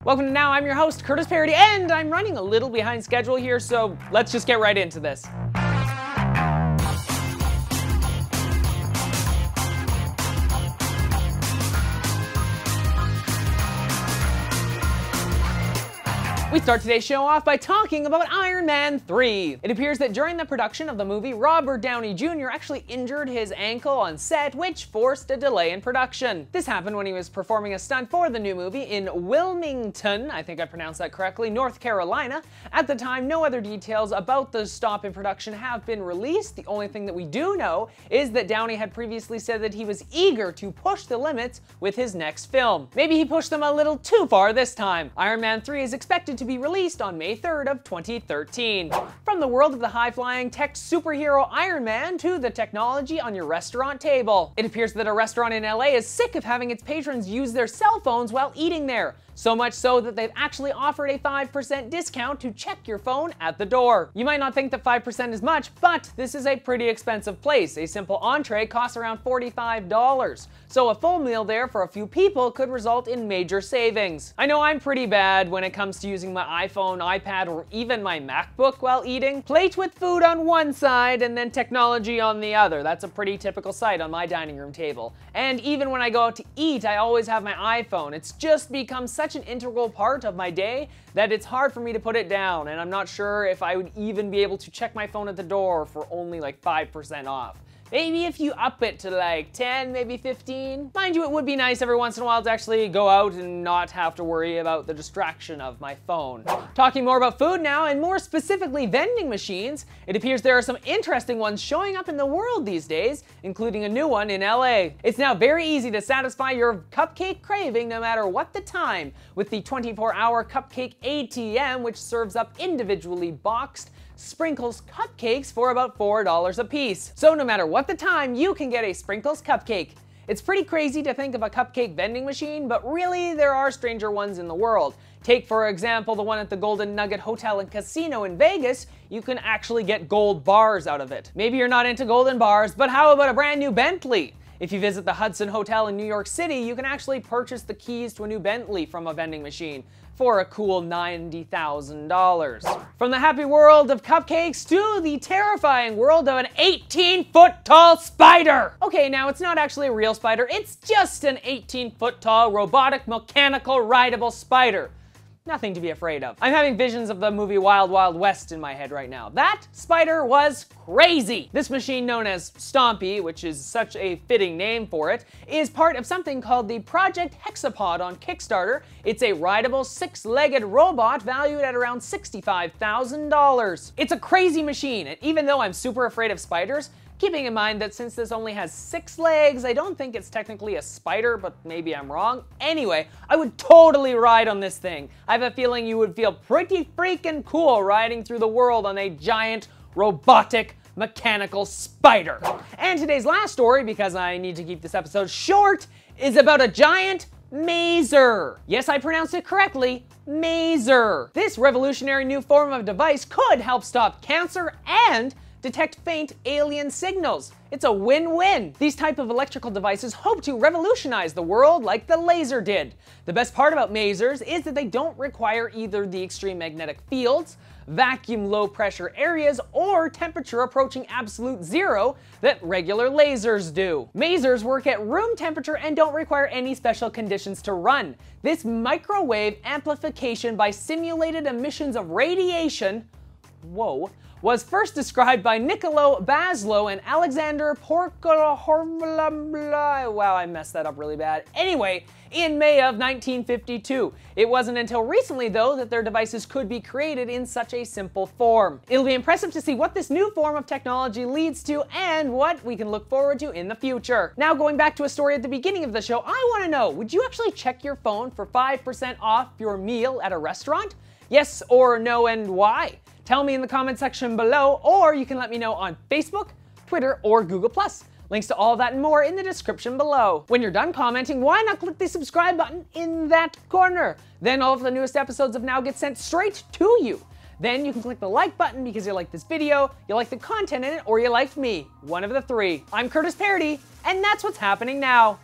Welcome to Now. I'm your host, Curtis Parody, and I'm running a little behind schedule here, so let's just get right into this. We start today's show off by talking about Iron Man 3. It appears that during the production of the movie, Robert Downey Jr. actually injured his ankle on set, which forced a delay in production. This happened when he was performing a stunt for the new movie in Wilmington, I think I pronounced that correctly, North Carolina. At the time, no other details about the stop in production have been released. The only thing that we do know is that Downey had previously said that he was eager to push the limits with his next film. Maybe he pushed them a little too far this time. Iron Man 3 is expected to be released on May 3rd of 2013. From the world of the high-flying tech superhero Iron Man to the technology on your restaurant table. It appears that a restaurant in LA is sick of having its patrons use their cell phones while eating there. So much so that they've actually offered a 5% discount to check your phone at the door. You might not think that 5% is much, but this is a pretty expensive place. A simple entree costs around $45. So a full meal there for a few people could result in major savings. I know I'm pretty bad when it comes to using my iPhone, iPad, or even my MacBook while eating. Plate with food on one side and then technology on the other. That's a pretty typical sight on my dining room table. And even when I go out to eat, I always have my iPhone. It's just become such an integral part of my day that it's hard for me to put it down, and I'm not sure if I would even be able to check my phone at the door for only like 5% off. Maybe if you up it to like 10, maybe 15. Mind you, it would be nice every once in a while to actually go out and not have to worry about the distraction of my phone. Talking more about food now, and more specifically vending machines, it appears there are some interesting ones showing up in the world these days, including a new one in LA. It's now very easy to satisfy your cupcake craving no matter what the time, with the 24-hour Cupcake ATM, which serves up individually boxed Sprinkles cupcakes for about $4 a piece. So no matter what the time, you can get a Sprinkles cupcake. It's pretty crazy to think of a cupcake vending machine, but really there are stranger ones in the world. Take for example the one at the Golden Nugget Hotel and Casino in Vegas. You can actually get gold bars out of it. Maybe you're not into golden bars, but how about a brand new Bentley? If you visit the Hudson Hotel in New York City, you can actually purchase the keys to a new Bentley from a vending machine for a cool $90,000. From the happy world of cupcakes to the terrifying world of an 18-foot tall spider. Okay, now it's not actually a real spider, it's just an 18-foot tall robotic mechanical rideable spider. Nothing to be afraid of. I'm having visions of the movie Wild Wild West in my head right now. That spider was crazy. This machine, known as Stompy, which is such a fitting name for it, is part of something called the Project Hexapod on Kickstarter. It's a rideable, six-legged robot valued at around $65,000. It's a crazy machine, and even though I'm super afraid of spiders, keeping in mind that since this only has 6 legs, I don't think it's technically a spider, but maybe I'm wrong. Anyway, I would totally ride on this thing. I have a feeling you would feel pretty freaking cool riding through the world on a giant, robotic, mechanical spider. And today's last story, because I need to keep this episode short, is about a giant mazer. Yes, I pronounced it correctly, mazer. This revolutionary new form of device could help stop cancer and detect faint alien signals. It's a win-win. These type of electrical devices hope to revolutionize the world like the laser did. The best part about masers is that they don't require either the extreme magnetic fields, vacuum low pressure areas, or temperature approaching absolute zero that regular lasers do. Masers work at room temperature and don't require any special conditions to run. This microwave amplification by simulated emissions of radiation, whoa, was first described by Niccolo Baslo and Alexander Porcolorla. Wow, I messed that up really bad. Anyway, in May of 1952. It wasn't until recently, though, that their devices could be created in such a simple form. It'll be impressive to see what this new form of technology leads to and what we can look forward to in the future. Now, going back to a story at the beginning of the show, I want to know, would you actually check your phone for 5% off your meal at a restaurant? Yes or no, and why? Tell me in the comment section below, or you can let me know on Facebook, Twitter, or Google+. Links to all of that and more in the description below. When you're done commenting, why not click the subscribe button in that corner? Then all of the newest episodes of Now get sent straight to you. Then you can click the like button because you like this video, you like the content in it, or you like me. One of the three. I'm Curtis Parody, and that's what's happening now.